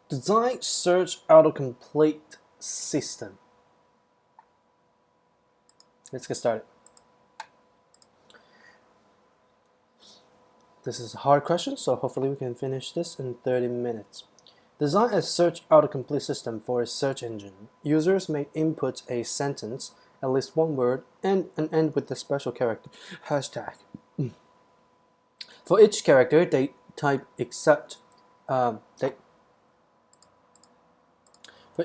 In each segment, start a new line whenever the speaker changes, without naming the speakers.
Design search autocomplete system. Let's get started. This is a hard question, so hopefully we can finish this in 30 minutes. Design a search autocomplete system for a search engine. Users may input a sentence, at least one word, and end with the special character hashtag. For each character, they type except for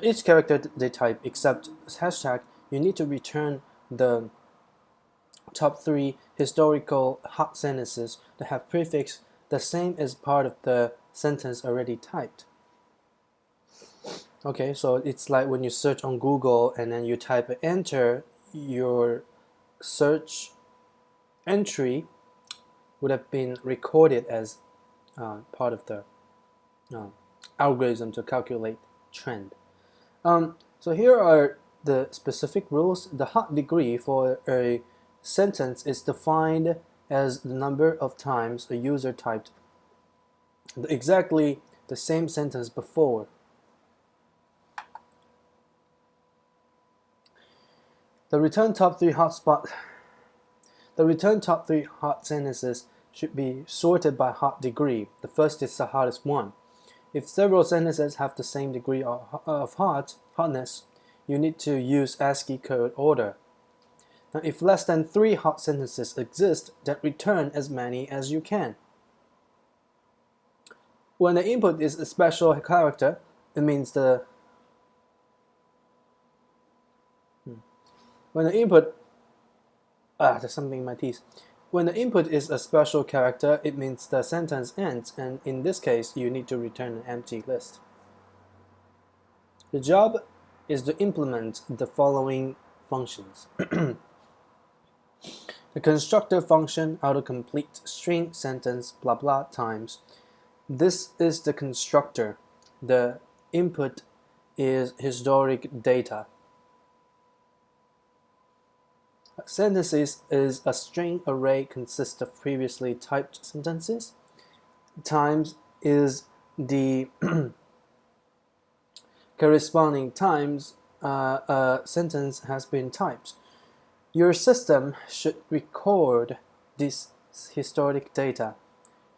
each character they type except hashtag. You need to return the top 3 historical hot sentences that have prefix the same as part of the sentence already typed. Okay, so it's like when you search on Google and then you type enter, your search entry would have been recorded as part of the algorithm to calculate trend. So here are the specific rules. The hot degree for a sentence is defined as the number of times a user typed exactly the same sentence before. The return top 3 hot sentences should be sorted by hot degree. The first is the hottest one. If several sentences have the same degree of hotness, you need to use ASCII code order. Now, if less than 3 hot sentences exist, then return as many as you can. When the input is a special character, it means there's something in my teeth. When the input is a special character, it means the sentence ends, and in this case, you need to return an empty list. The job is to implement the following functions. The constructor function, autocomplete string sentence blah blah times. This is the constructor. The input is historic data. Sentences is a string array consists of previously typed sentences. Times is the corresponding times a sentence has been typed. Your system should record this historic data.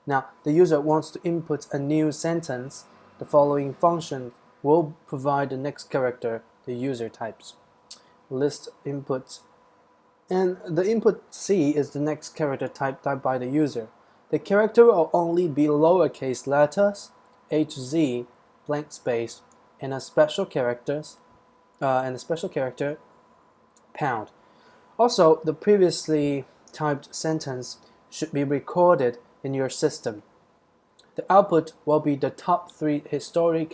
Now, the user wants to input a new sentence. The following function will provide the next character the user types. List inputs. And the input C is the next character typed by the user. The character will only be lowercase letters, HZ, blank space, and a special character, pound. Also, the previously typed sentence should be recorded in your system. The output will be the top 3 historical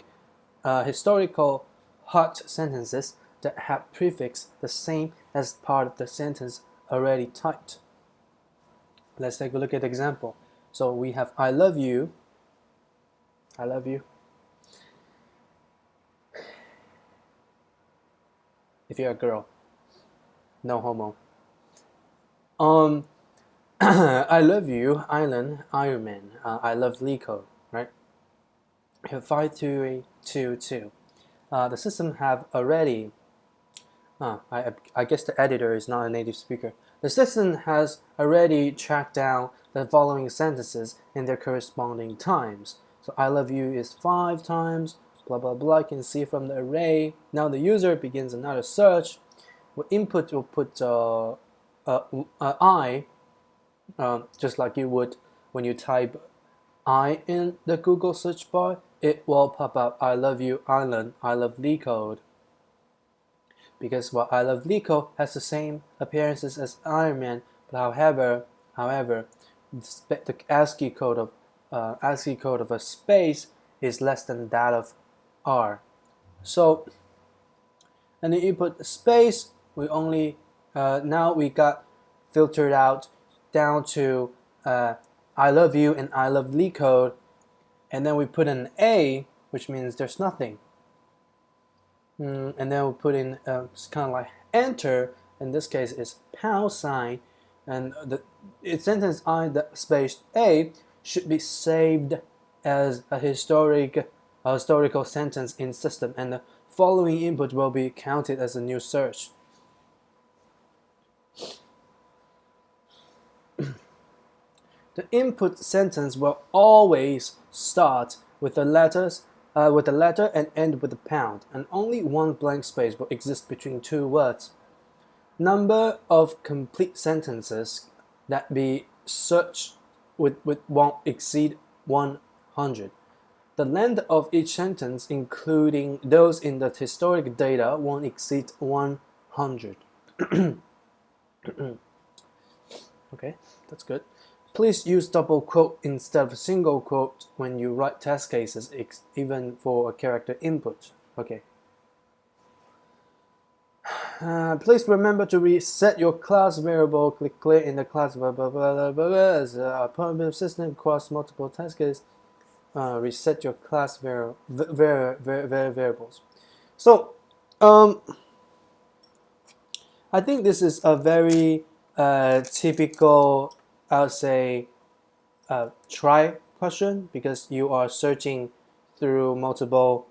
hot sentences that have prefix the same as part of the sentence already typed. Let's take a look at the example. So we have I love you. I love you. If you're a girl, no homo. I love you, Island, Iron Man. I love Lico, right? 52822. The system have already. I guess the editor is not a native speaker. The system has already tracked down the following sentences in their corresponding times. So I love you is 5 times, blah blah blah. You can see from the array. Now the user begins another search. With input will put I, just like you would when you type I in the Google search bar. It will pop up I love you, Island, I love Lico. Because I love Lico has the same appearances as Iron Man, but however, the ASCII code of a space is less than that of R. So, and the input space, we only now we got filtered out down to I love you and I love Lico, and then we put an A, which means there's nothing. And then we'll put in it's kind of like enter. In this case, is pound sign, and the sentence I the space A should be saved as a historic a historical sentence in system, and the following input will be counted as a new search. The input sentence will always start with the letter and end with a pound, and only one blank space will exist between two words. Number of complete sentences that be searched won't exceed 100. The length of each sentence, including those in the historic data, won't exceed 100. Okay, that's good. Please use double quote instead of single quote when you write test cases, even for a character input. Okay. Please remember to reset your class variable. Click clear in the class as a permanent system across multiple test cases. Reset your class variables. So, I think this is a very typical, I would say, try question, because you are searching through multiple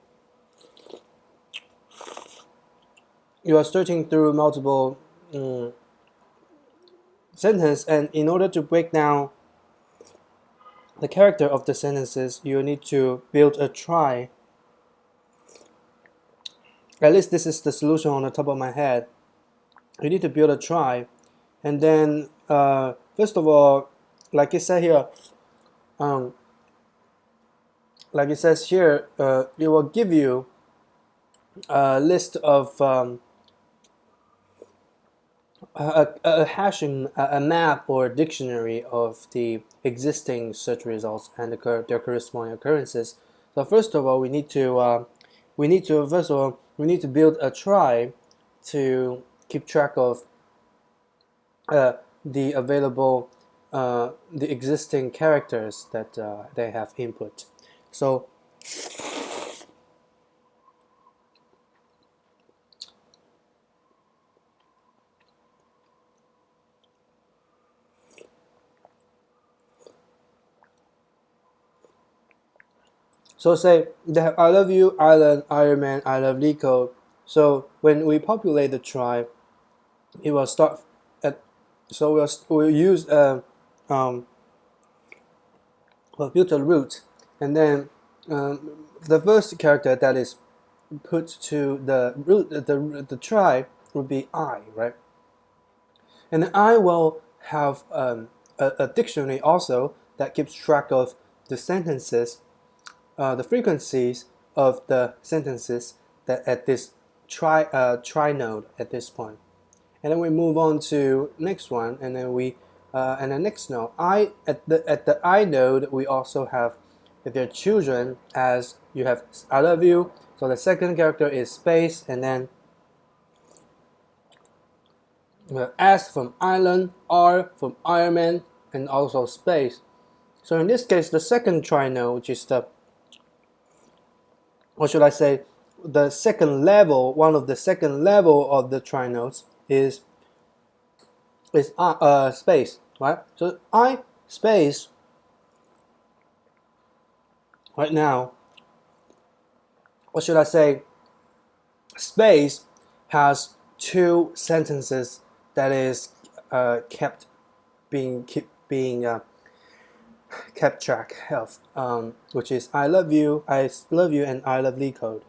sentences, and in order to break down the character of the sentences, you need to build a trie. At least this is the solution on the top of my head. You need to build a trie, and then first of all, like it said here, like it says here, it will give you a list of a hashing, a map or a dictionary of the existing search results and their corresponding occurrences. So first of all, we need to build a trie to keep track of the available the existing characters that they have input. So say they have I love you, Island, Iron Man, I love Lico. So when we populate the trie, it will start at, so we'll use we'll build a root, and then the first character that is put to the root, the trie would be I, right? And then I will have a dictionary also that keeps track of the sentences, the frequencies of the sentences that at this trie node at this point. And then we move on to next one, and then and the next node. At the I node, we also have their children, as you have I love you. So the second character is space, and then S from Island, R from Iron Man, and also space. So in this case, the second trie node, which is the, or should I say, the second level, one of the second level of the trie nodes is space, right? So I space right now, what should I say? Space has two sentences that is kept track of, which is I love you, and I love LeetCode.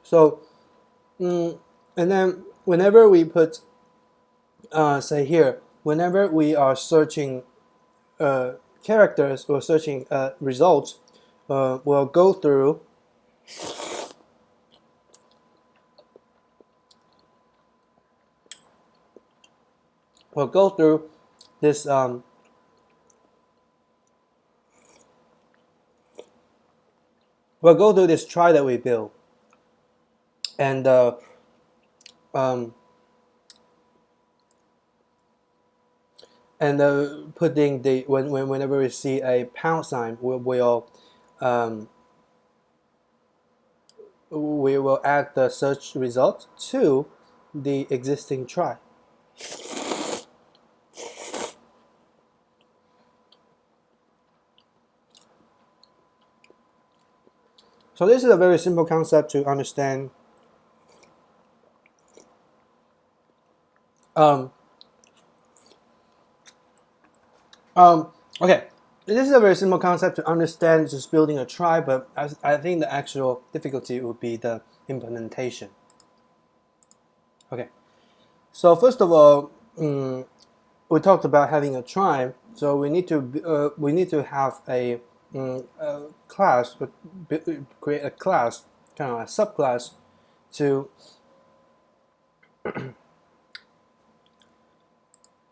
So, and then whenever we put, say here, whenever we are searching characters or searching results, we'll go through this trie that we built, and putting the whenever we see a pound sign, we will add the search result to the existing trie. So this is a very simple concept to understand. Okay, this is a very simple concept to understand, just building a trie, but I think the actual difficulty would be the implementation. Okay, so first of all, we talked about having a trie, so we need to have a class, create a class, kind of a subclass, to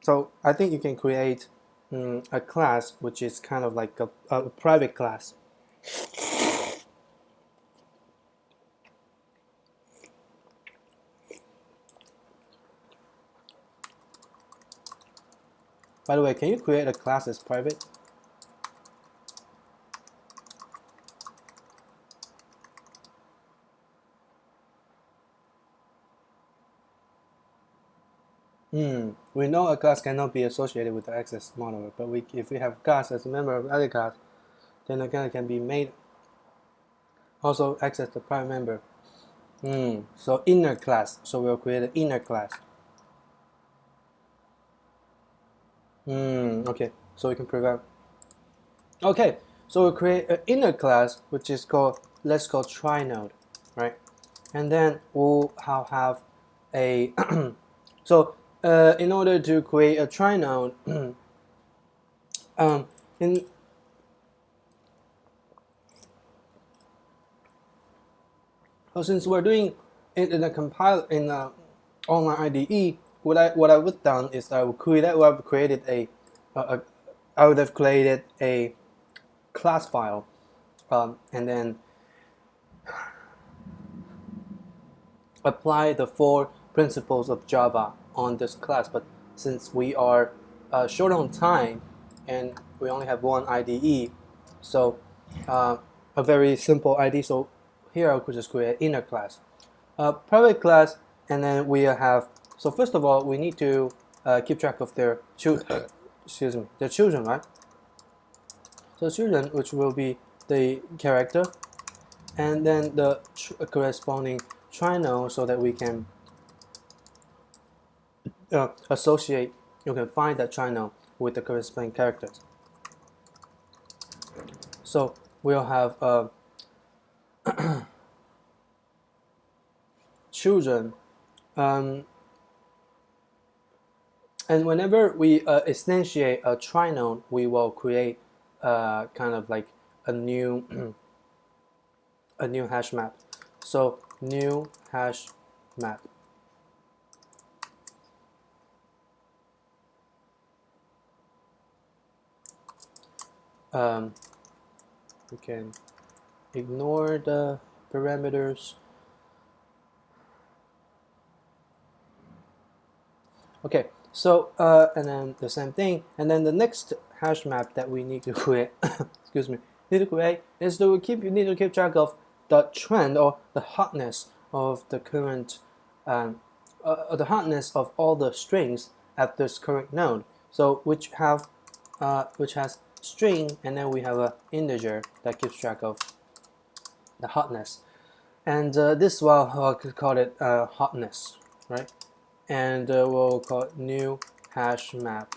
so I think you can create a class which is kind of like a private class. By the way, can you create a class that's private? We know a class cannot be associated with the access model, but if we have class as a member of other class, then the class can be made also access the private member. So inner class. So we'll create an inner class. Okay. So we can prevent. Okay. So we'll create an inner class, which is called, let's call trie node, right? And then we'll have a so in order to create a trie node, so since we're doing it in a online IDE, what I would have done is I would have created a class file, and then apply the 4 principles of Java on this class. But since we are short on time and we only have one IDE, so a very simple IDE. So here I could just create an inner class, private class, and then we have. So first of all, we need to keep track of their their children, right? So children, which will be the character, and then the corresponding trie node, so that we can associate. You can find that trie node with the corresponding characters. So we'll have children, and whenever we instantiate a trie node, we will create kind of like a new a new hash map. So new hash map. We can ignore the parameters. Okay, so and then the same thing, and then the next hash map that we need to create, excuse me, need to create is you need to keep track of the trend or the hotness of the current, the hotness of all the strings at this current node. So which has string, and then we have an integer that keeps track of the hotness, and this I could call it hotness, right? And we'll call it new hash map,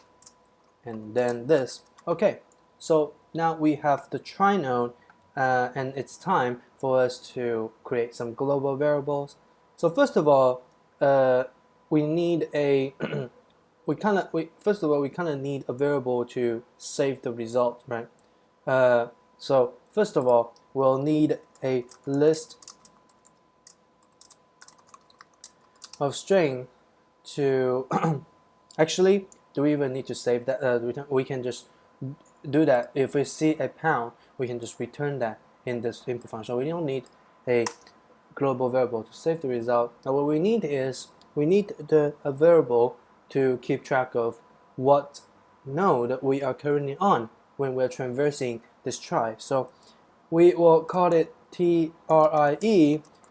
and then this. Okay, so now we have the trie node, and it's time for us to create some global variables. So first of all, we need a first of all we kind of need a variable to save the result, right? So first of all, we'll need a list of string to actually, do we even need to save that? We can just do that. If we see a pound, we can just return that in this input function. We don't need a global variable to save the result. Now what we need is a variable to keep track of what node we are currently on when we're traversing this trie. So we will call it TRIE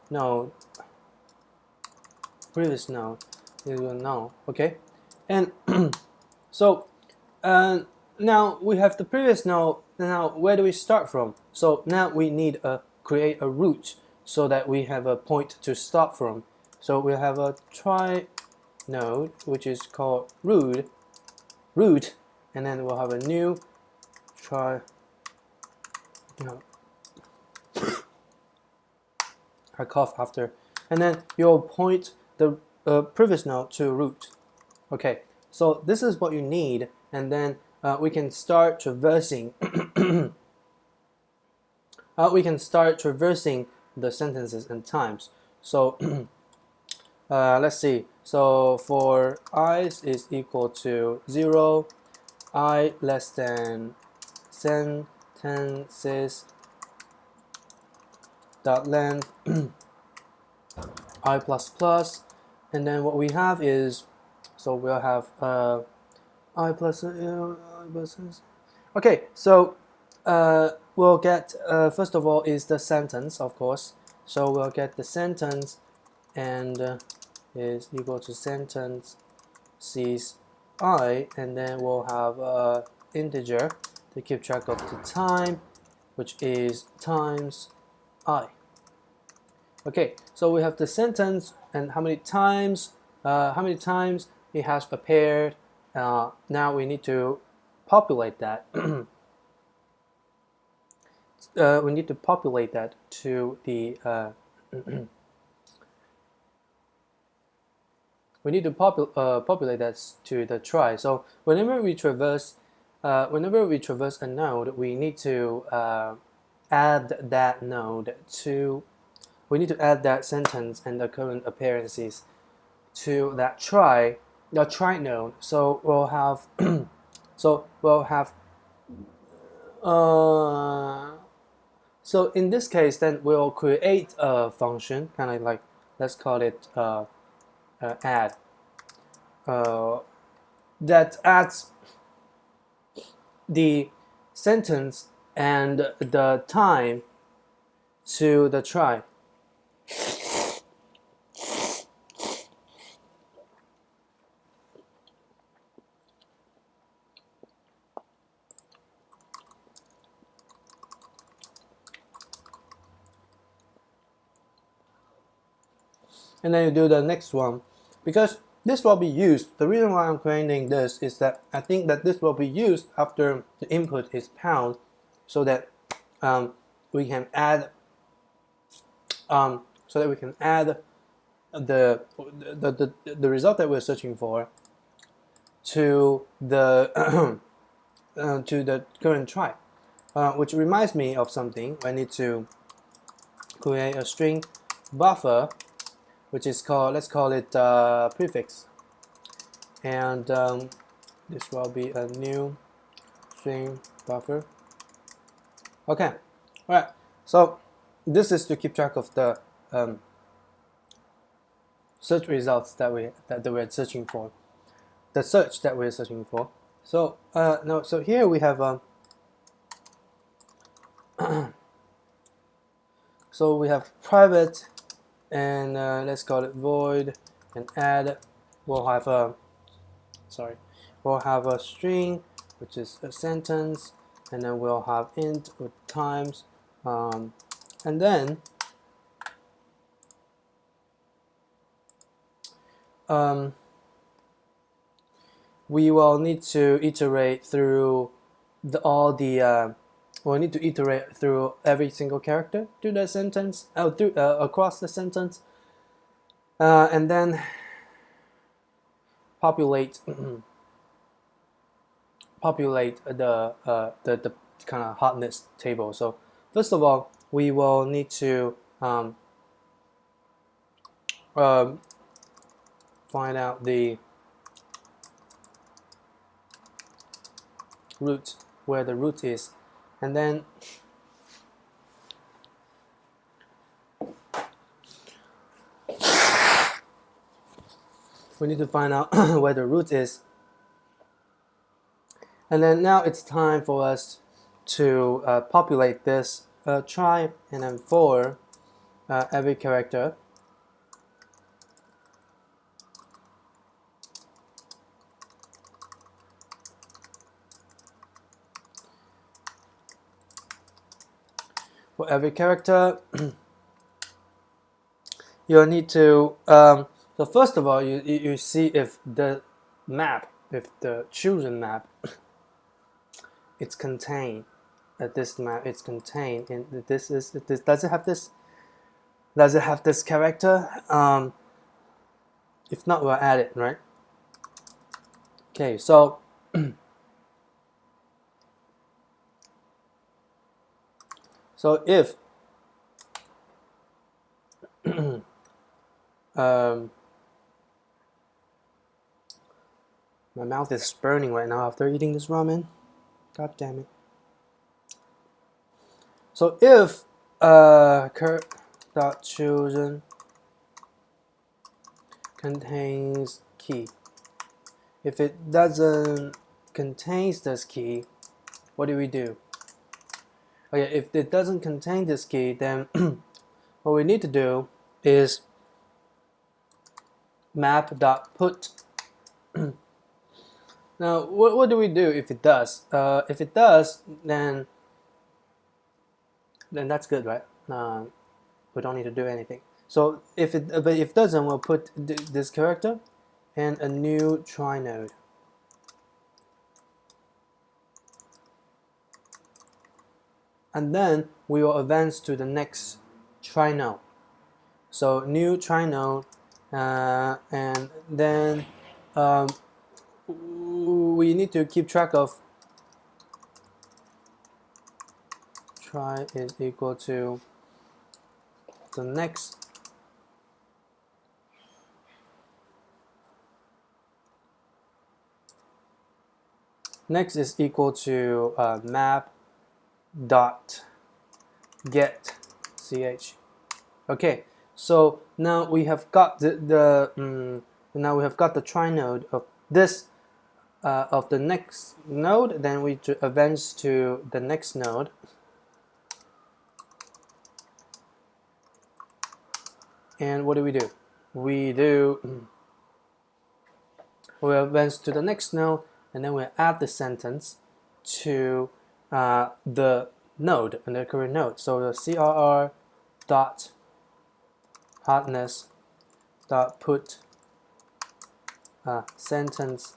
node, previous node. Now, okay, and so now we have the previous node. Now where do we start from? So now we need a create a root so that we have a point to start from. So we'll have a try node which is called root, and then we'll have a new try. I cough after, and then you'll point the previous node to root. Okay, so this is what you need, and then we can start traversing. We can start traversing the sentences and times. So let's see. So for I is equal to 0, I less than sentences dot length I plus plus, and then what we have is, so we'll have I plus okay. So we'll get first of all is the sentence, of course. So we'll get the sentence, and is equal to sentence sees I, and then we'll have integer to keep track of the time, which is times I. Okay, so we have the sentence and how many times it has appeared. Now we need to populate that. We need to populate that to the we need to populate that to the try. So whenever we traverse a node, we need to add that node to. We need to add that sentence and the current appearances to that try node. So we'll have so in this case, then we'll create a function, kind of like, let's call it add, that adds the sentence and the time to the try. And then you do the next one, because this will be used. The reason why I'm creating this is that I think that this will be used after the input is pound, so that we can add the result that we're searching for to the to the current try, which reminds me of something. I need to create a string buffer, which is called, let's call it prefix, and this will be a new string buffer. Okay, all right. So this is to keep track of the search results that we're searching for, the search that we're searching for. So no, so here we have so we have private, and let's call it void, and add. We'll have a string, which is a sentence, and then we'll have int with times, and then we will need to iterate through we'll need to iterate through every single character through the sentence, across the sentence, and then populate the kind of hotness table. So first of all, we will need to find out the root, where the root is, and then we need to find out where the root is. And then now it's time for us to populate this try, and then for every character. for every character. You'll need to so first of all you see if the map, if the children map it's contained, this map is contained in this does it have this character. If not, we'll add it, right? Okay, so so if my mouth is burning right now after eating this ramen. God damn it. So if children contains key, if it doesn't contains this key, what do we do? Okay, if it doesn't contain this key, then what we need to do is map.put. Now, what do we do if it does? If it does, then that's good, right? We don't need to do anything. So if it doesn't, we'll put this character and a new try node. And then we will advance to the next try node. So new try node, and then we need to keep track of try is equal to the next is equal to map dot get ch. Okay, so now we have got now we have got the try node of this of the next node. Then we advance to the next node. And what do? We advance to the next node, and then we add the sentence to the node and the current node. So the crr dot hardness dot put sentence,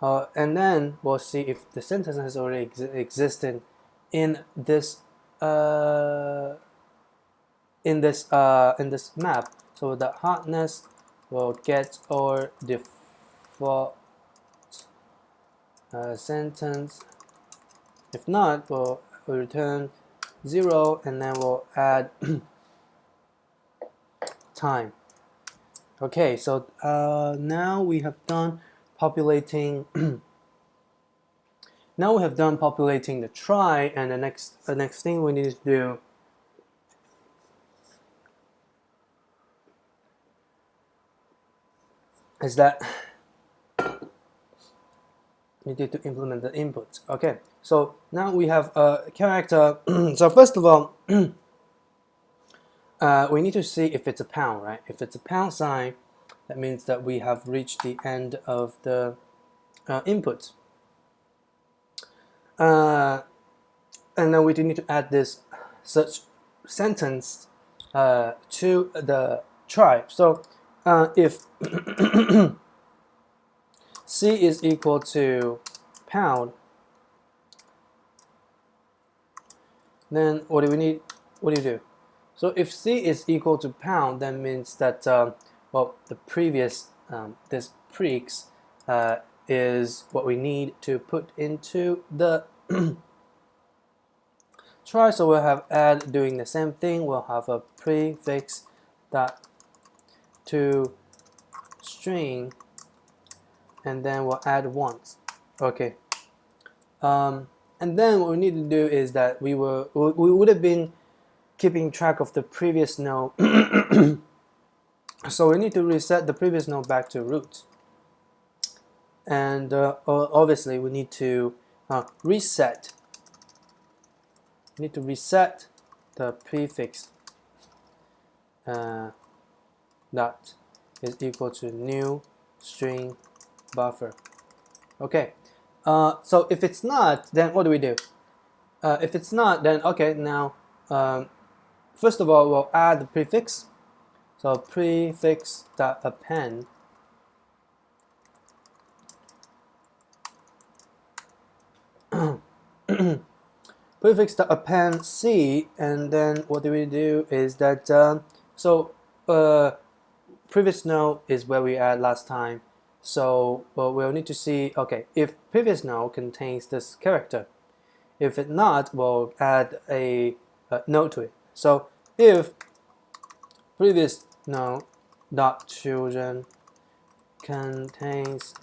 and then we'll see if the sentence has already existed in this map. So the hardness will get our default sentence. If not, we'll return 0, and then we'll add time. Okay, so now we have done populating. Now we have done populating the try, and the next thing we need to do is that we need to implement the inputs. Okay, so now we have a character. So first of all, we need to see if it's a pound, right? If it's a pound sign, that means that we have reached the end of the input. And then we do need to add this such sentence to the try. So if C is equal to pound, then what do we need? What do you do? So if C is equal to pound, that means that well, the previous this prefix is what we need to put into the try. So we'll have add doing the same thing. We'll have a prefix dot to string, and then we'll add once. Okay. And then what we need to do is that we would have been keeping track of the previous node. So we need to reset the previous node back to root. And obviously we need to reset. We need to reset the prefix dot is equal to new string buffer. Okay. So if it's not, then what do we do? If it's not, then okay, now first of all, we'll add the prefix. So prefix.append prefix.append C, and then what do we do is that previous node is where we add last time. So we'll need to see, okay, if previous node contains this character. If it not, we'll add a node to it. So if previous node dot children contains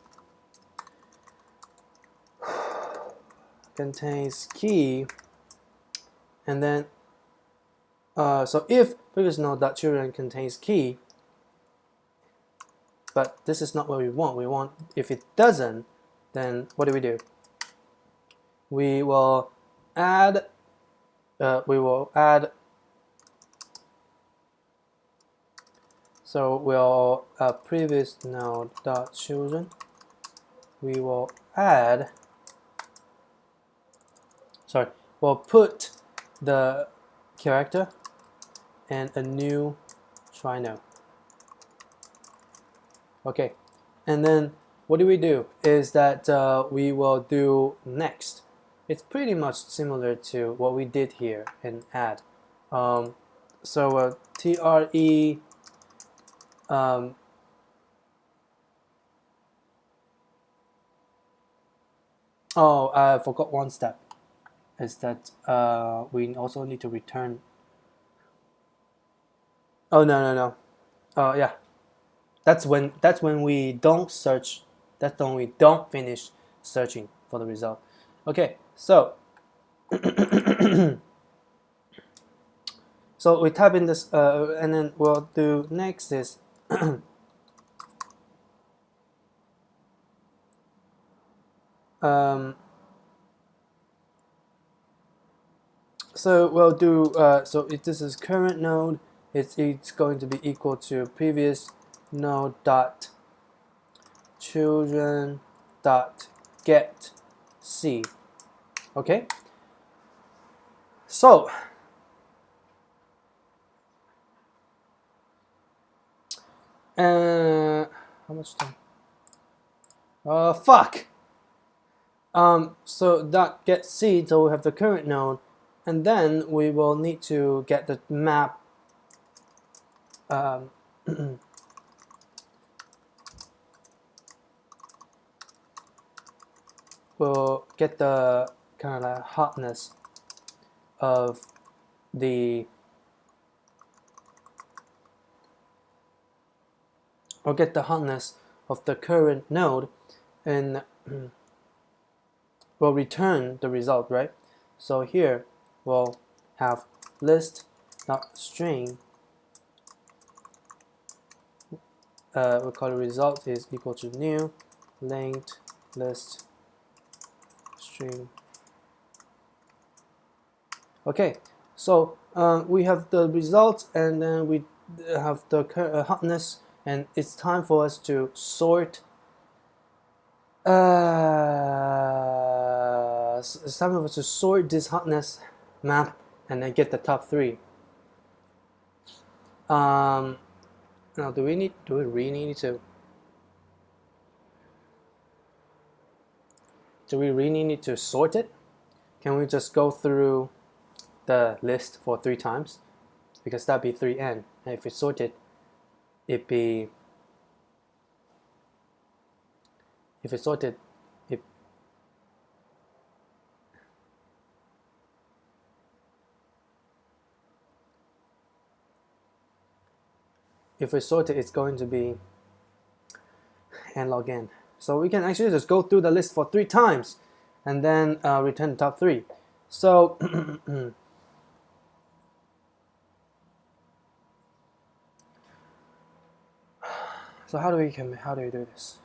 key, and then so if previous node dot children contains key, but this is not what we want. We want, if it doesn't, then what do? We will add so we'll previous node dot children, we will add, sorry, we'll put the character and a new try node. Okay, and then what do? Is that we will do next. It's pretty much similar to what we did here in add. Tre oh, I forgot one step. Is that we also need to return. Oh no. Yeah. That's when we don't search. That's when we don't finish searching for the result. Okay, so so we type in this, and then we'll do next is so we'll do so if this is current node, it's going to be equal to previous node dot children dot get c. Okay, so how much time? Fuck. So dot get c, so we have the current node, and then we will need to get the map. We'll get the kind of like hotness of the. We'll get the hotness of the current node, and we'll return the result, right? So here we'll have list.string. We call the result is equal to new linked list string. Okay, so we have the result, and then we have the hotness, and it's time for us to sort. It's time for us to sort this hotness map and then get the top 3. Now, do we really need to? Do we really need to sort it? Can we just go through the list for 3 times? Because that'd be 3n. And if we sort it, it'd be. If we sort it, it's going to be n log n. So we can actually just go through the list for 3 times and then return the top 3. So so how do we do this?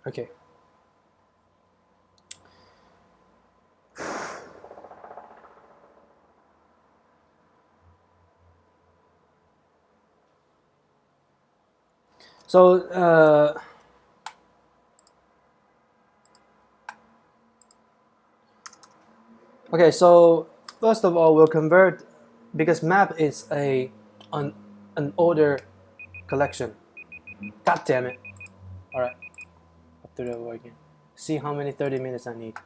Okay. So Okay, so first of all, we'll convert because map is an order collection. God damn it! All right, I'll do that over again. See how many 30 minutes I need.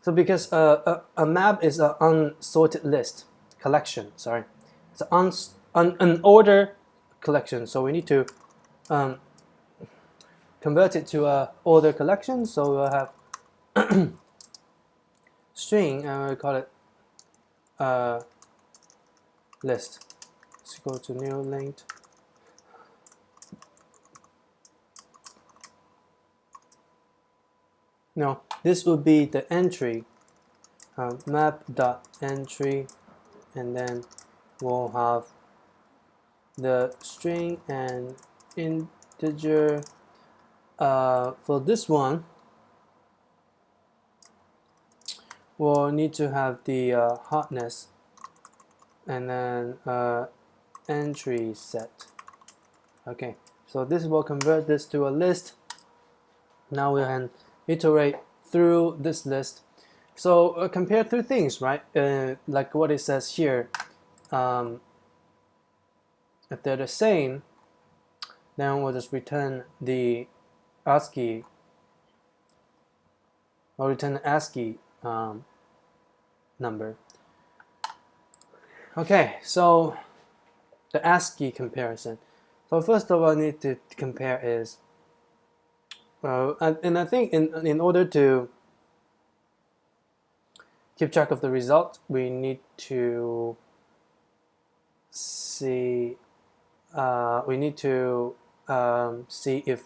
So because a map is an unsorted list collection. Sorry, it's an order collection. So we need to um, convert it to a order collection. So we'll have string and we'll call it list. Let's go to new linked. No, this would be the entry map.entry, and then we'll have the string and integer. For this one, we'll need to have the hotness and then entry set. Okay, so this will convert this to a list. Now we can iterate through this list. So compare two things, right? Like what it says here. If they're the same, then we'll just return the ASCII. We'll return the ASCII number. Okay, so the ASCII comparison. So first of all, I need to compare is, and I think in order to keep track of the result, we need to see see if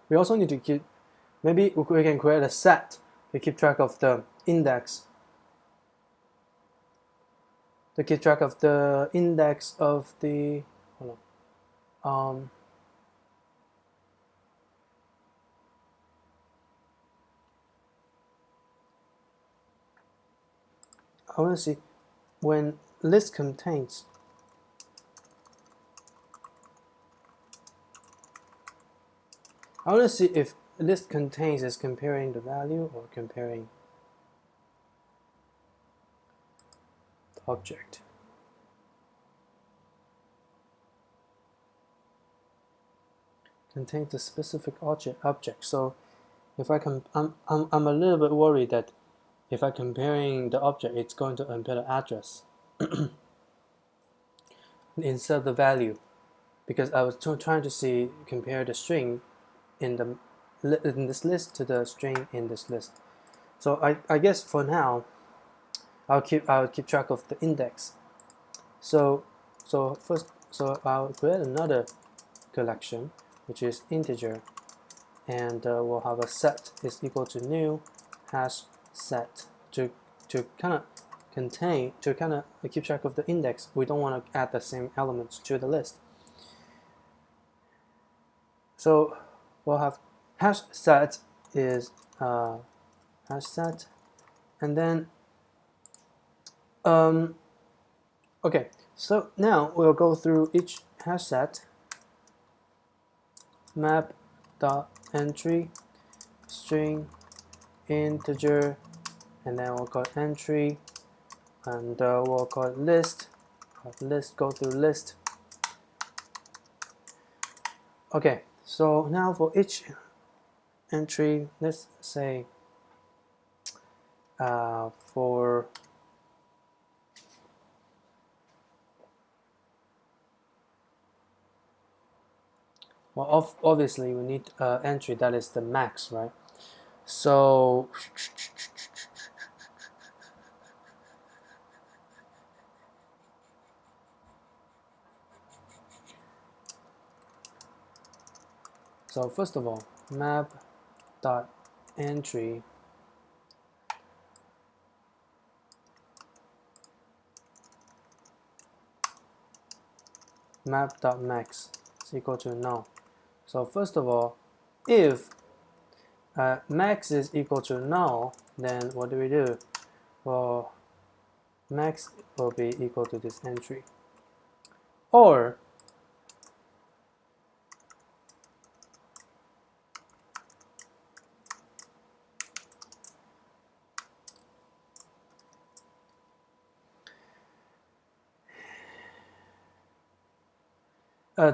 we also need to keep, maybe we can create a set to keep track of the index, of the, hold on, I want to see when list contains. I want to see if list contains is comparing the value or comparing the object. Contains the specific object. So if I'm a little bit worried that if I'm comparing the object, it's going to compare the address instead of the value, because I was trying to compare the string in this list to the string in this list. So I guess for now I'll keep track of the index. So I'll create another collection which is integer, and we'll have a set is equal to new hash set to kind of keep track of the index. We don't want to add the same elements to the list. So we'll have hash set is hash set, and then okay, so now we'll go through each hash set. Map.entry string integer, and then we'll call entry, and we'll call it list. Go through list. Okay, so now for each entry, let's say for well, obviously we need entry that is the max, right? So first of all, map.entry map.max is equal to null. So first of all, if max is equal to null, then what do we do? Well, max will be equal to this entry. Or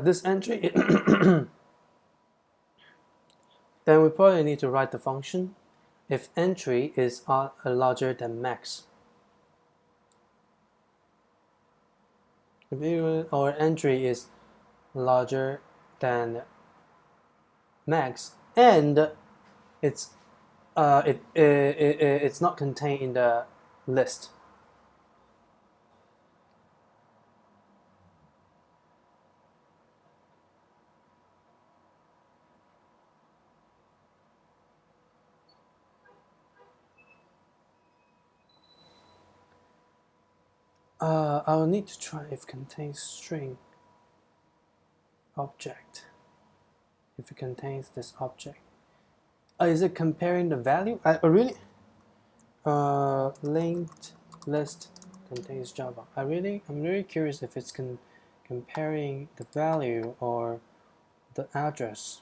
this entry, then we probably need to write the function if entry is larger than max. If our entry is larger than max and it's not contained in the list. I'll need to try if contains string object. If it contains this object, is it comparing the value? Really? Linked list contains Java. I'm really curious if it's comparing the value or the address.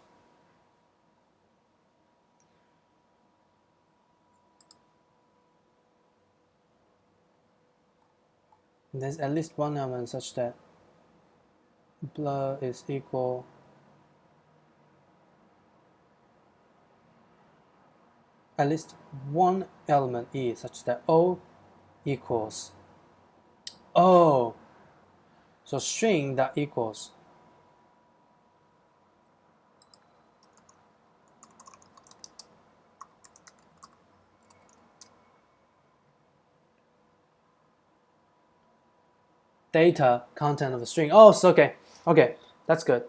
And there's at least one element such that blur is equal at least one element E such that O equals so string that equals data content of the string. Oh, so okay, that's good.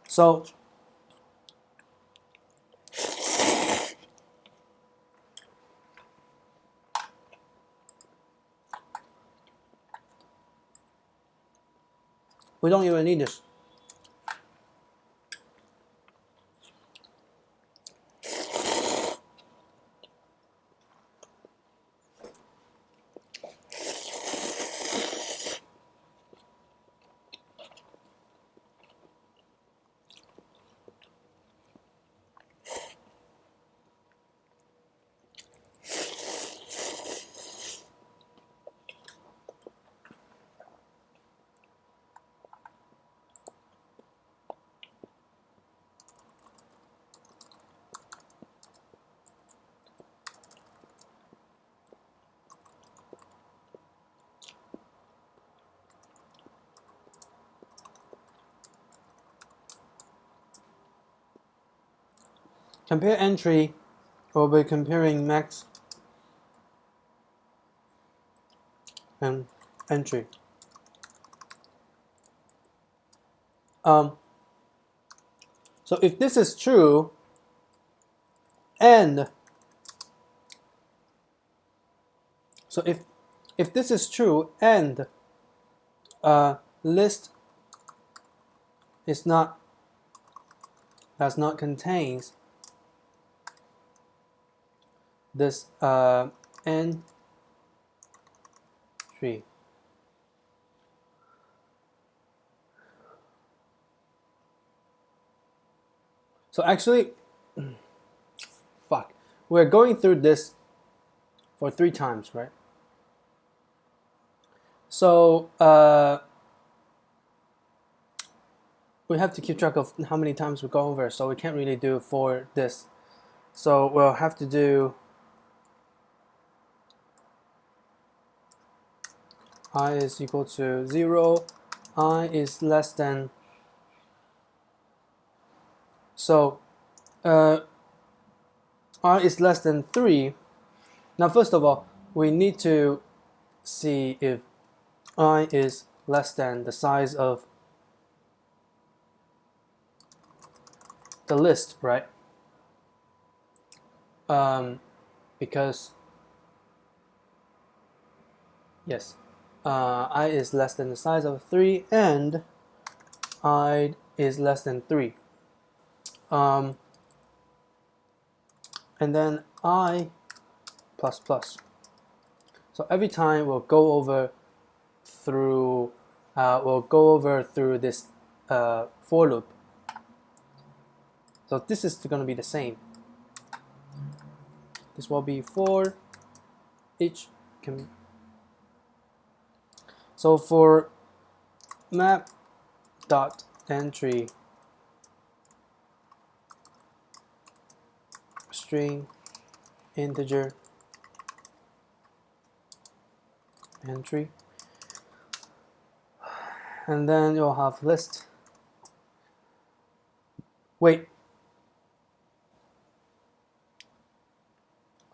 So we don't even need this. Compare entry, we'll be comparing max and entry. So if this is true, and so if this is true and list does not contains this entry. So actually, fuck, we're going through this for 3 times, right? So we have to keep track of how many times we go over, so we can't really do for this. So we'll have to do I is equal to 0, I is less than, so I is less than 3. Now first of all, we need to see if I is less than the size of the list, right? Because yes, I is less than the size of 3 and I is less than 3. And then I plus plus. So every time we'll go over through we'll go over through this for loop. So this is going to be the same. This will be for each. So for map dot entry string integer entry, and then you'll have list. Wait,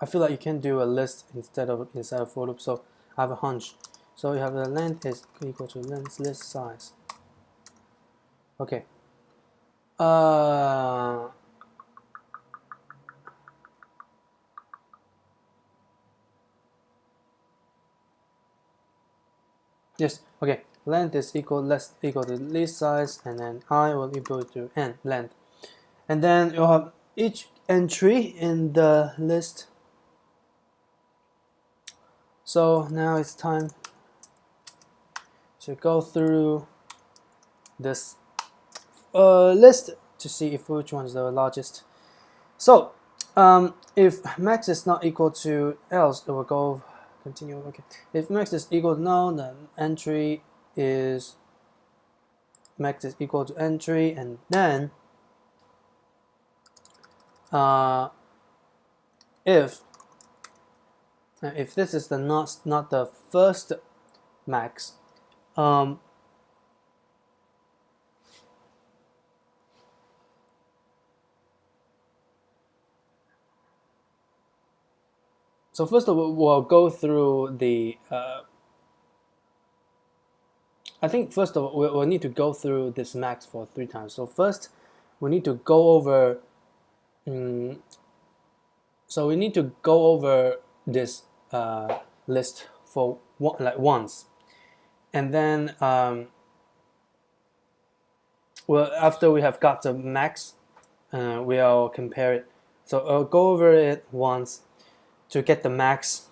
I feel like you can do a list instead of for loop, so I have a hunch. So you have the length is equal to list size. Okay. Yes. Okay. Length is equal to list size, and then I will equal to n length, and then you'll have each entry in the list. So now it's time to go through this list to see if which one is the largest. So if max is not equal to else, it will go continue. Okay. If max is equal to no, then entry is max is equal to entry, and then if this is the not the first max, so first of all, we'll go through the I think first of all we'll need to go through this max for 3 times. So first we need to go over so we need to go over this list for once, and then well, after we have got the max, we'll compare it. So I'll go over it once to get the max,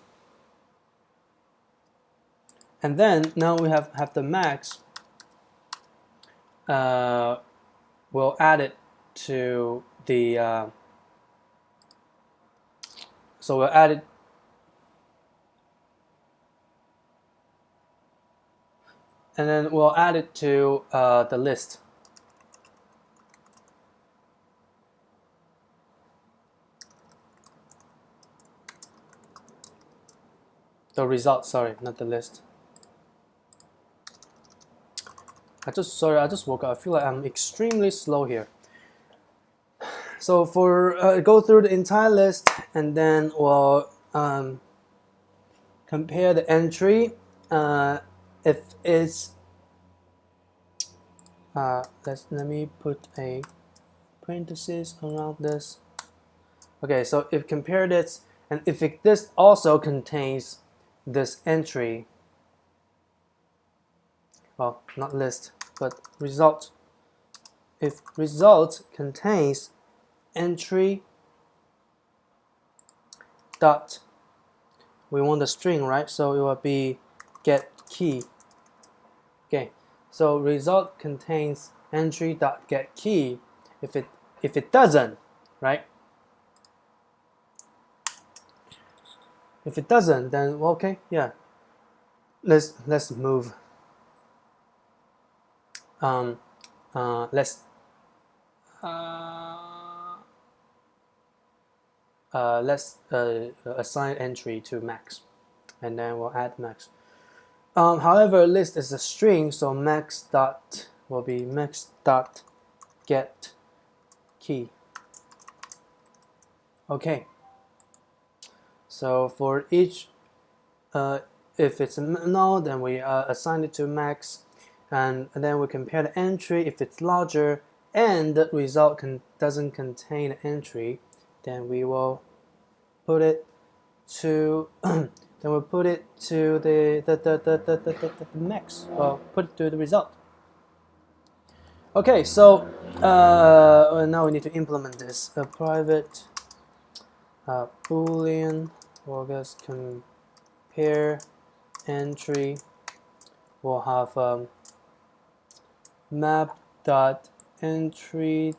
and then now we have the max. We'll add it to the so we'll add it and then we'll add it to the list. The result, sorry, not the list. I just woke up. I feel like I'm extremely slow here. So for go through the entire list, and then we'll compare the entry. If it's let me put a parenthesis around this. Okay, so if compare this, and if this also contains this entry, well, not list, but result. If result contains entry dot, we want the string, right? So it will be get key. Okay, so result contains entry dot get key. If it doesn't, right? If it doesn't, then well, okay, yeah. Let's move. Let's assign entry to max, and then we'll add max. However, list is a string, so max dot will be max dot get key. Okay. So for each, if it's null, then we assign it to max, and then we compare the entry. If it's larger and the result doesn't contain an entry, then we will put it to then we'll put it to the max. Well, put it to the result. Okay, so now we need to implement this. A private boolean, we'll just compare entry we'll have map dot entry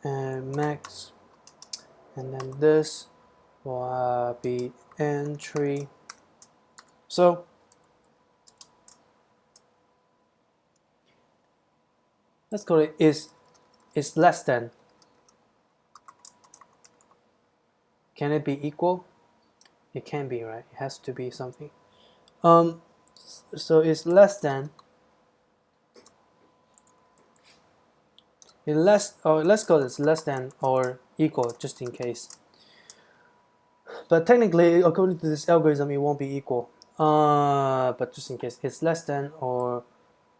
and max, and then this will be entry. So let's call it is less than. Can it be equal? It can be, right? It has to be something. So it's less than. Let's call this less than or equal, just in case. But technically, according to this algorithm, it won't be equal. But just in case, it's less than or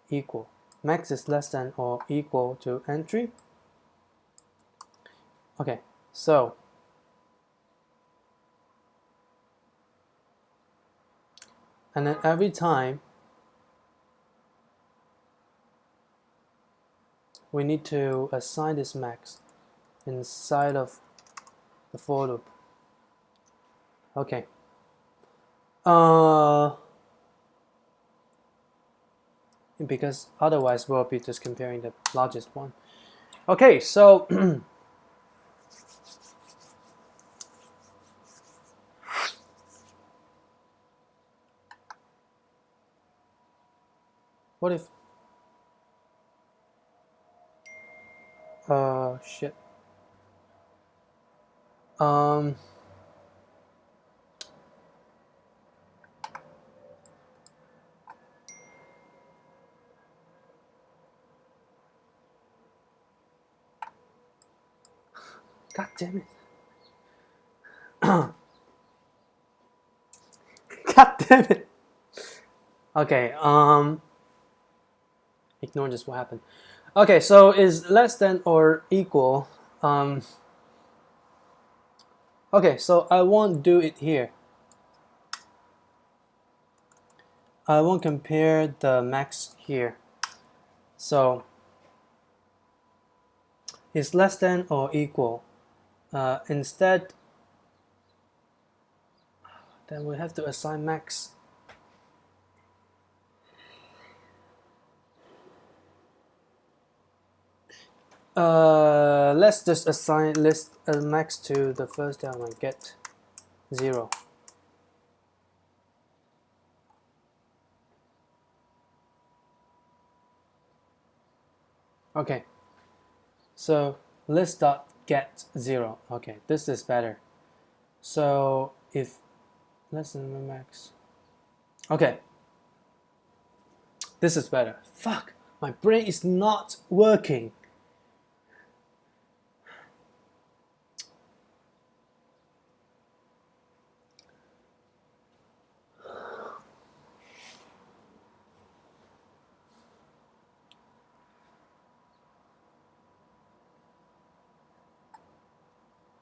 equal. Max is less than or equal to entry. Okay, so and then every time we need to assign this max inside of the for loop. Okay. Because otherwise we'll be just comparing the largest one. Okay, so what if shit. God damn it. God damn it. Okay, ignore just what happened. Okay, so is less than or equal. Okay, so I won't do it here. I won't compare the max here. So is less than or equal. Instead, then we have to assign max. Let's just assign list max to the first element, get 0. Okay, so list dot get 0. Okay, this is better. So if less than the max. Okay, this is better. Fuck, my brain is not working.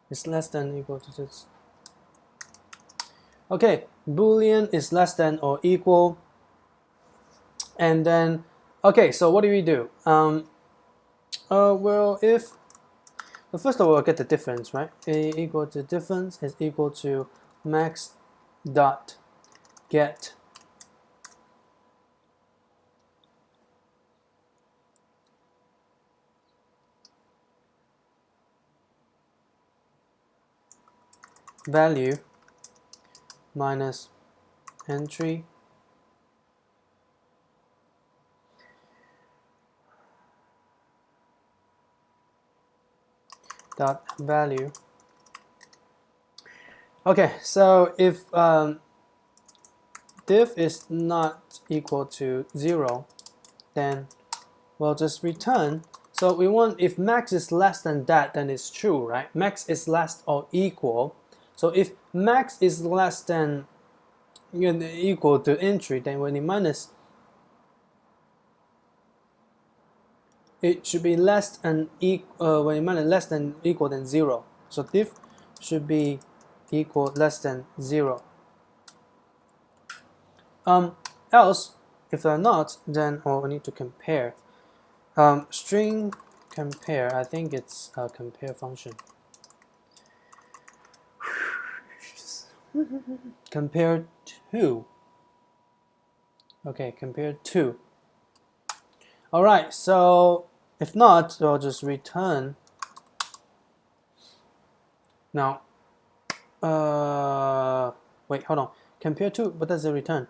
It's less than or equal to this. Okay, Boolean is less than or equal. And then, okay, so what do we do? Well, if first of all, we'll get the difference, right? A equal to difference is equal to max dot get value minus entry dot value. Okay, so if diff is not equal to 0, then we'll just return. So we want, if max is less than that, then it's true, right? Max is less or equal. So if max is less than equal to entry, then when you minus, it should be less than when you minus less than equal than 0. So diff should be equal less than 0. Else, if they're not, then we need to compare. String compare, I think it's a compare function. Compare to. Okay, compare 2. All right, so if not, I'll just return. Now, wait, hold on. Compare 2, what does it return?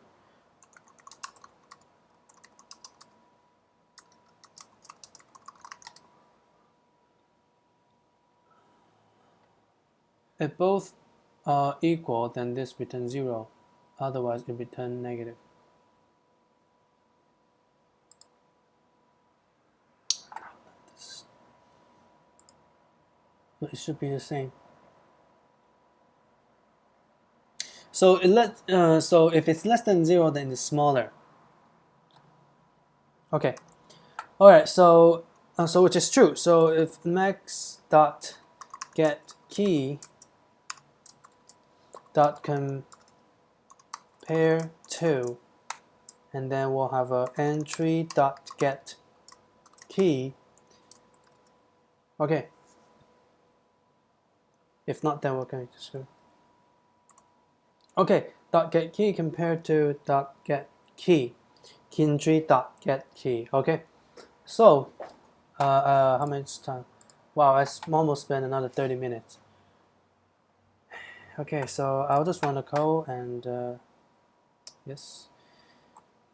If both are equal, then this returns 0. Otherwise, it returns negative. It should be the same. So so if it's less than 0, then it's smaller. Okay. All right. So which is true. So if max dot get key dot compare to, and then we'll have a entry dot get key. Okay. If not, then we're going to screw. Okay. Dot get key compared to dot get key. Entry dot get key. Okay. So how much time? Wow, I almost spent another 30 minutes. Okay, so I'll just run the code and yes.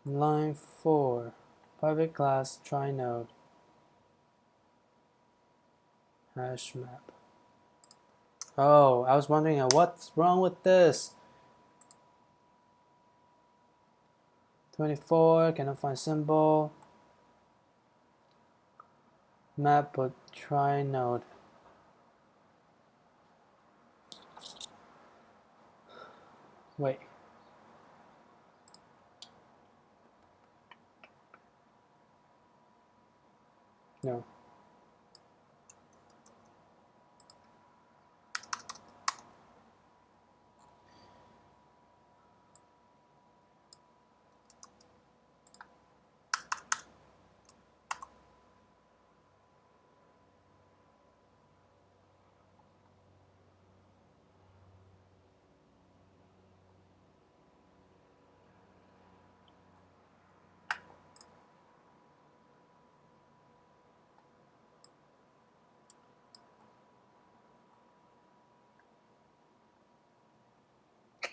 Line 4, private class try node hash map. Oh, I was wondering what's wrong with this. 24, cannot find symbol. Map but try node. Wait. No.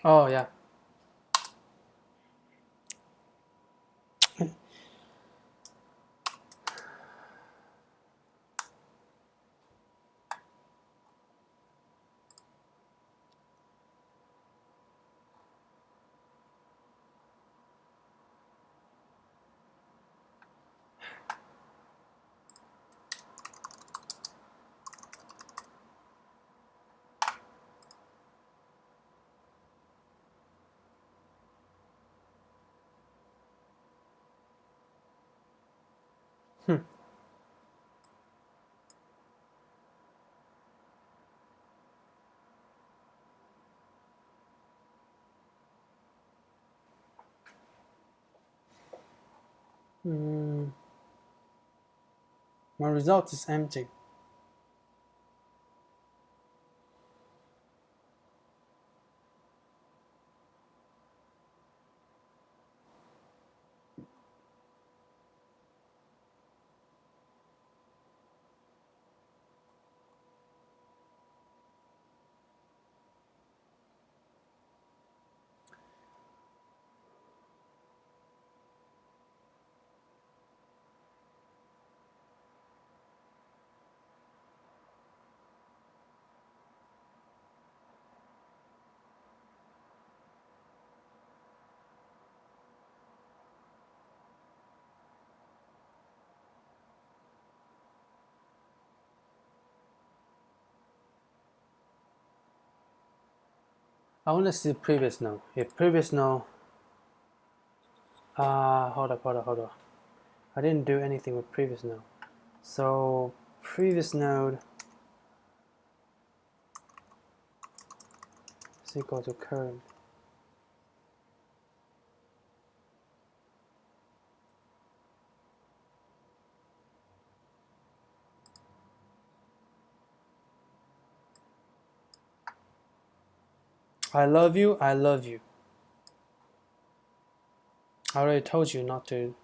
Oh, yeah. My result is empty. I want to see previous node. If previous node, hold up. I didn't do anything with previous node. So previous node is equal to current. I love you, I love you. I already told you not to.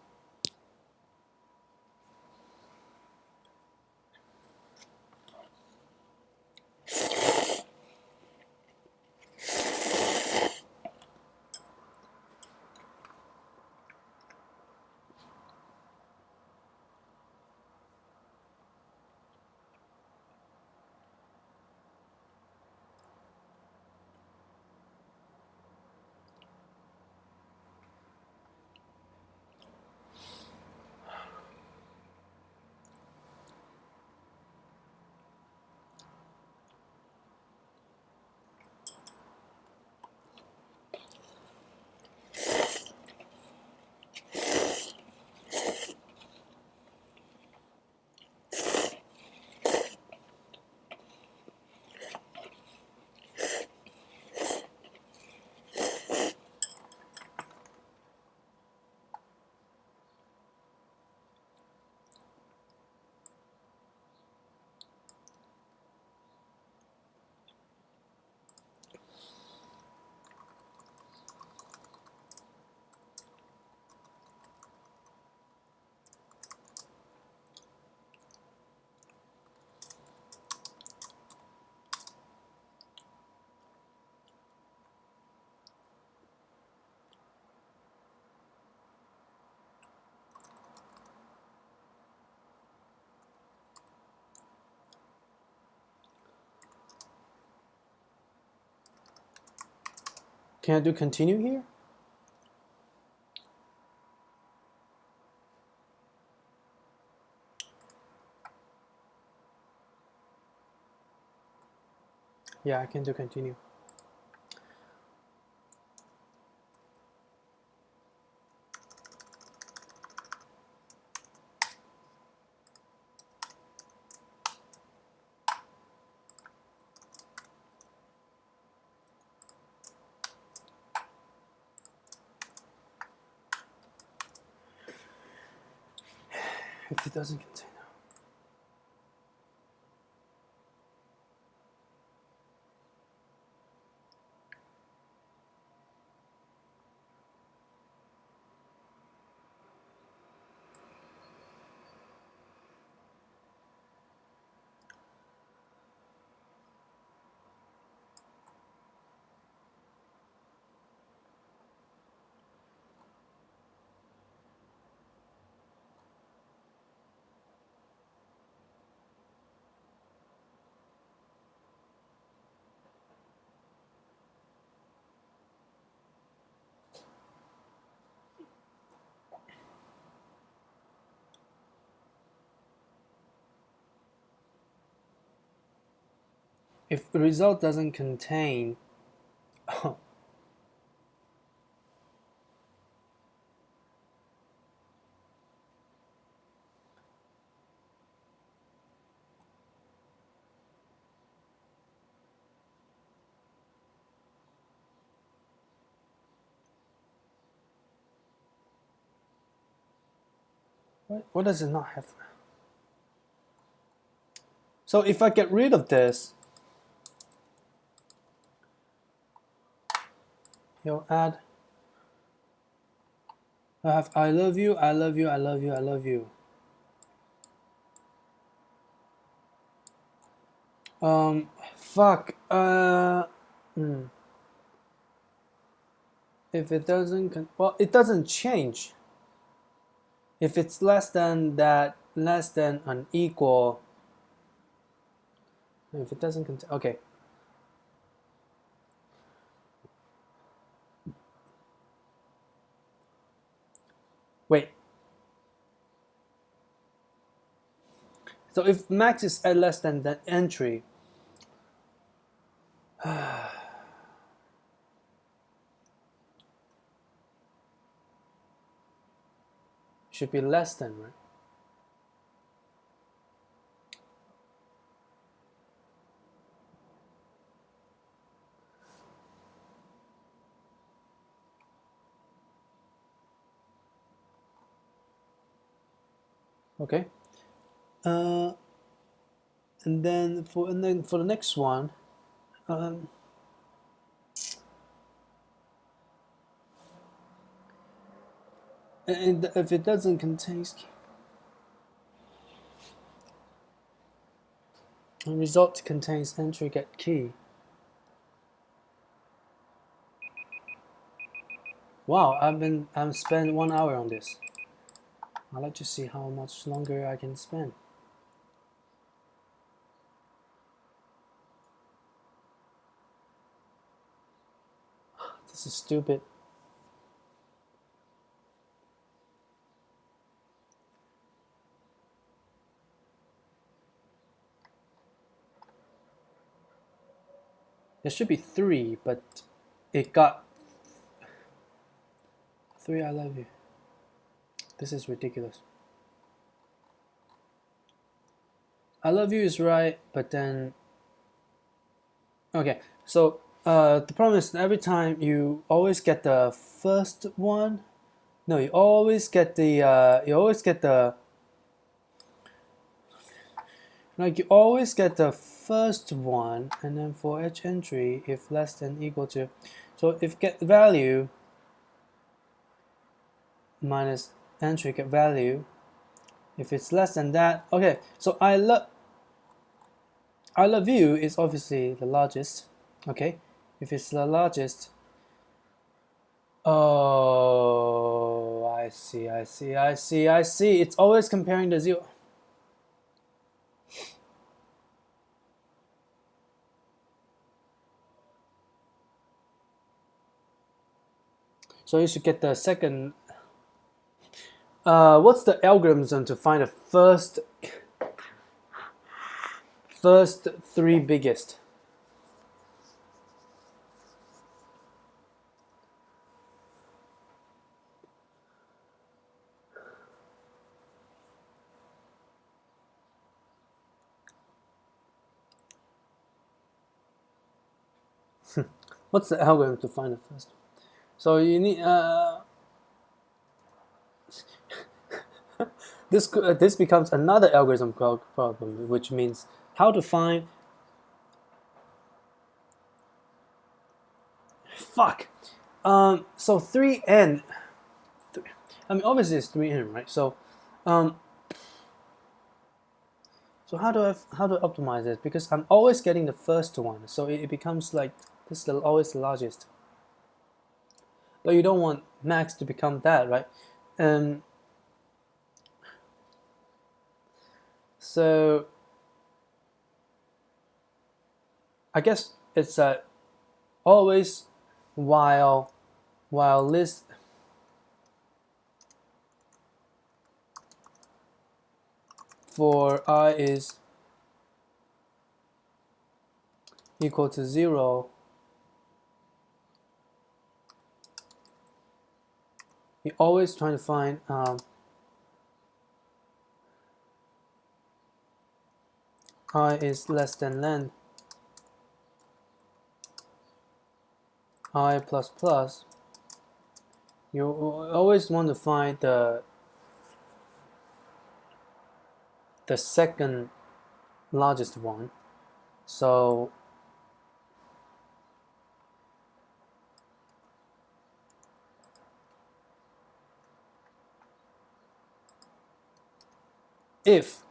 Can I do continue here? Yeah, I can do continue. If it doesn't contain. If the result doesn't contain, what does it not have? So if I get rid of this, you'll add, I have I love you, I love you, I love you, I love you. Fuck. If it doesn't, well, it doesn't change. If it's less than that, less than an equal. If it doesn't contain, okay. Wait. So if max is at less than that entry, should be less than, right? Okay. And then for the next one, And if it doesn't contain result contains entry get key. Wow, I'm spent 1 hour on this. I'd like to see how much longer I can spend. This is stupid. There should be 3, but it got 3. I love you. This is ridiculous. I love you is right, but then okay. So the problem is every time you always get the first one. No, you always get the like you always get the first one, and then for each entry, if less than equal to, so if get value minus entry get value, if it's less than that, okay. So I love you is obviously the largest, okay. If it's the largest, oh, I see. It's always comparing the 0. So you should get the second. What's the algorithm to find the first 3 biggest? What's the algorithm to find the first? So you need this becomes another algorithm problem, which means how to find. Fuck. So 3n. I mean, obviously it's 3n, right? So, so how do I optimize it? Because I'm always getting the first one, so it becomes like this is always the largest. But you don't want max to become that, right? So I guess it's always while list for I is equal to 0, you're always trying to find I is less than length I plus plus. You always want to find the second largest one. So if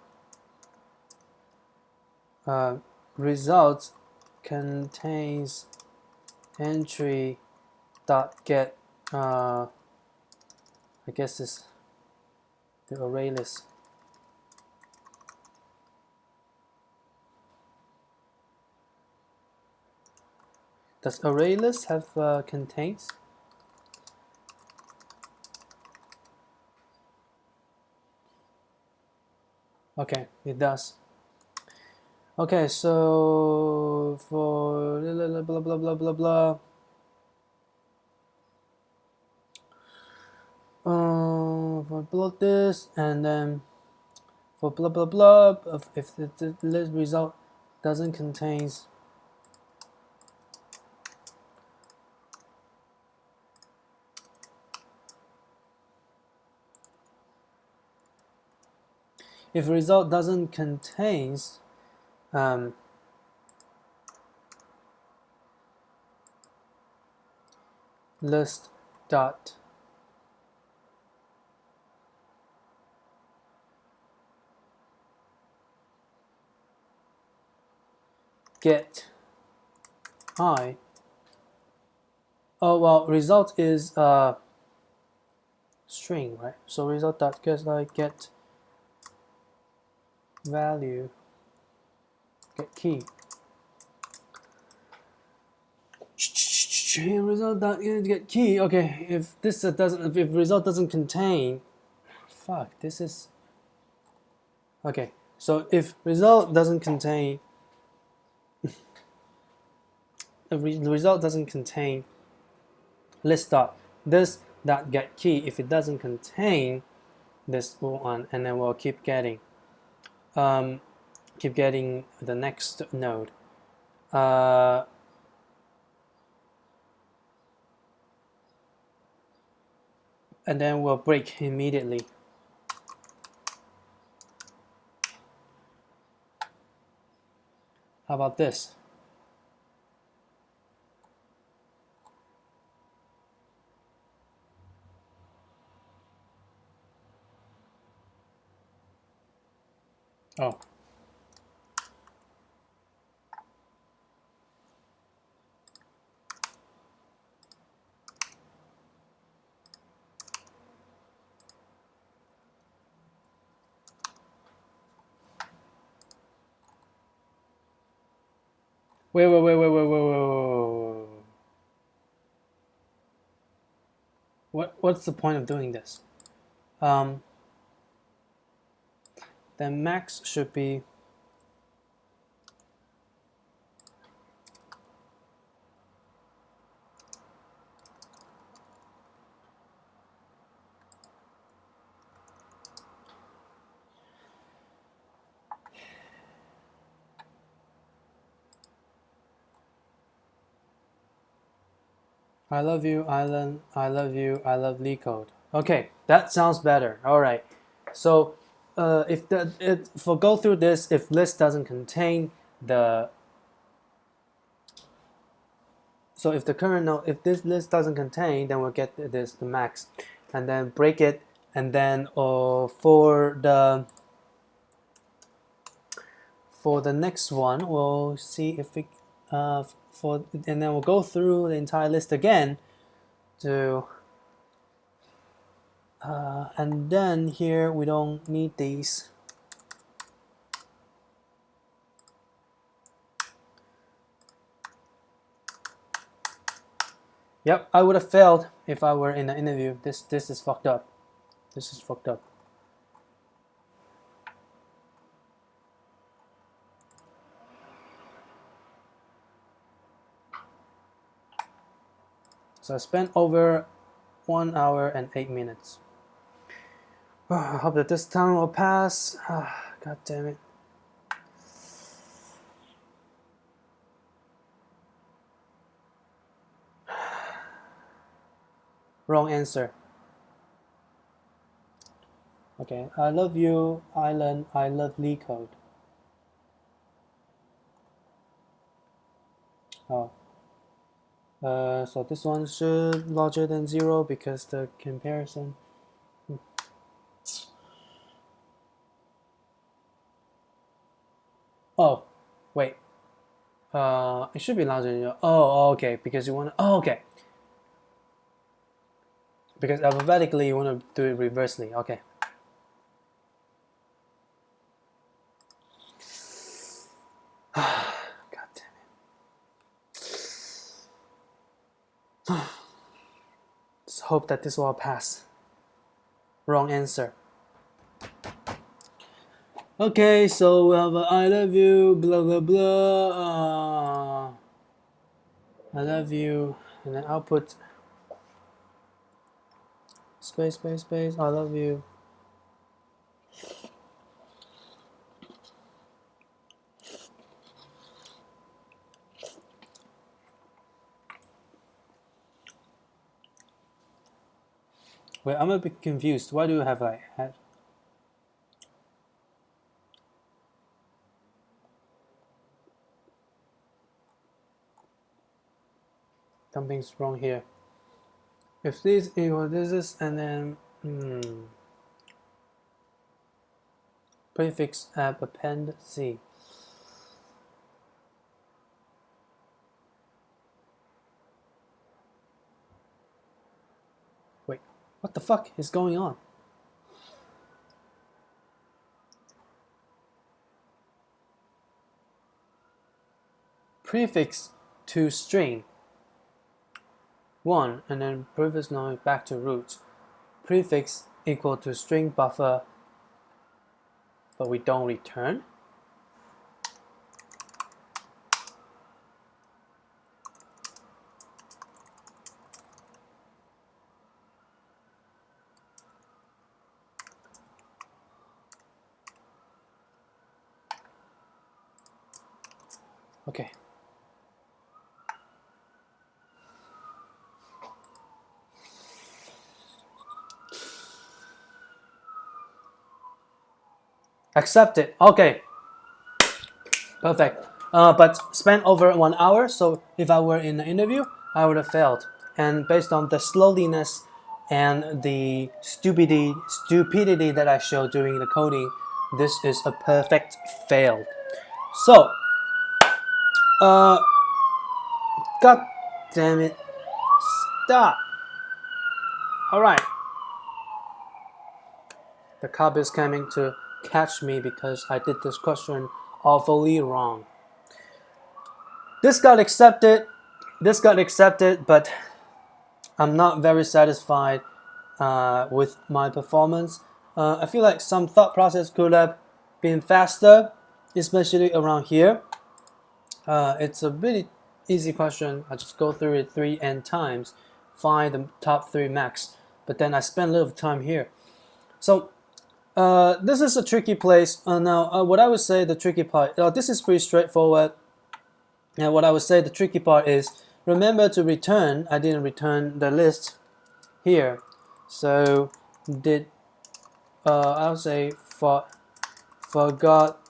results contains entry dot get I guess is the array list. Does array list have contains? Okay, it does. Okay, so for blah blah blah blah blah blah. For block this, and then for blah blah blah, if the list result doesn't contains if result doesn't contains list dot get I. Oh well, result is string, right? So result dot get value, get key. Result dot get key. Okay, if this doesn't, if result doesn't contain, fuck, this is okay. So if result doesn't contain, the result doesn't contain list dot this dot get key. If it doesn't contain this one, and then we'll keep getting the next node. And then we'll break immediately. How about this? Oh. Wait. What's the point of doing this? Then max should be I love you, Island. I love you. I love LeetCode. Okay, that sounds better. All right. So if go through this, if list doesn't contain the if the current node, if this list doesn't contain, then we'll get the max, and then break it, and then for the next one, we'll see if we and then we'll go through the entire list again to and then here we don't need these. Yep, I would have failed if I were in the interview. This is fucked up. This is fucked up. So I spent over 1 hour and 8 minutes. I hope that this time will pass. God damn it. Wrong answer. Okay, I love you, Island. I love LeetCode. Oh. So this one should larger than 0 because the comparison. Oh, wait. It should be larger than 0. Oh, okay. Because you want to. Oh, okay. Because alphabetically you want to do it reversely. Okay. God damn it. Just hope that this will pass. Wrong answer. Okay, so we have I love you, blah blah blah. I love you, and then I'll put space. I love you. Wait, I'm a bit confused. Why do you have like something's wrong here? If this equals this and then prefix append C. What the fuck is going on? Prefix to string 1 and then prefix now back to root. Prefix equal to string buffer, but we don't return. Okay. Accept it. Okay. Perfect. But spent over 1 hour, so if I were in the interview, I would have failed. And based on the slowness and the stupidity that I showed during the coding, this is a perfect fail. So, god damn it. Stop. Alright. The cop is coming to catch me because I did this question awfully wrong. This got accepted, but I'm not very satisfied with my performance. I feel like some thought process could have been faster, especially around here. It's a really easy question. I just go through it 3n times, find the top 3 max, but then I spend a little time here. So this is a tricky place. Now, what I would say the tricky part, this is pretty straightforward. And what I would say the tricky part is, remember to return. I didn't return the list here. So did, I'll say forgot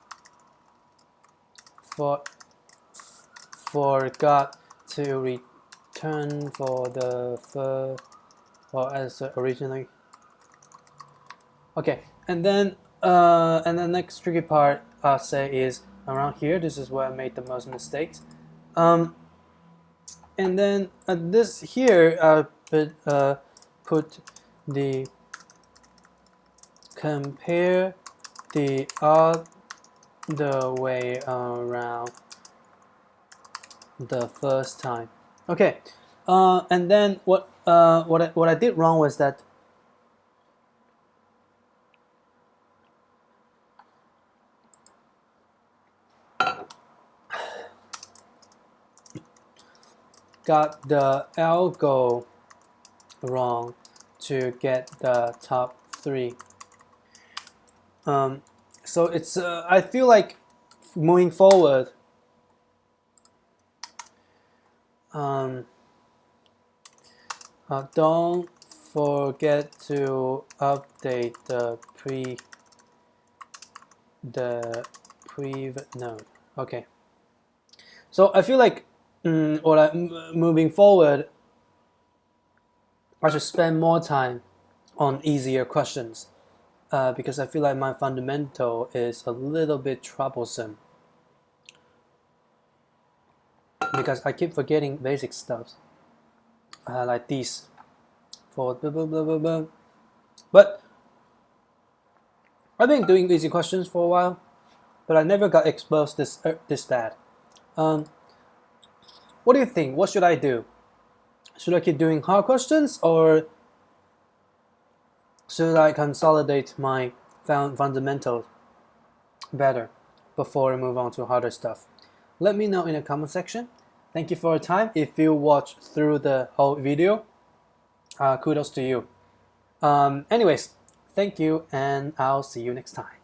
to return for the first, or as originally. Okay, and then the next tricky part I'll say is around here. This is where I made the most mistakes. And then this here I put the compare the other way around the first time. Okay, and then what I did wrong was that got the algo wrong to get the top 3. So it's I feel like moving forward, don't forget to update the prev node. Okay. So I feel like moving forward, I should spend more time on easier questions because I feel like my fundamental is a little bit troublesome because I keep forgetting basic stuff like these for blah, blah, blah, blah, blah. But I've been doing easy questions for a while, but I never got exposed this bad. What do you think? What should I do? Should I keep doing hard questions, or should I consolidate my fundamentals better before I move on to harder stuff? Let me know in the comment section. Thank you for your time. If you watched through the whole video, kudos to you. Anyways, thank you, and I'll see you next time.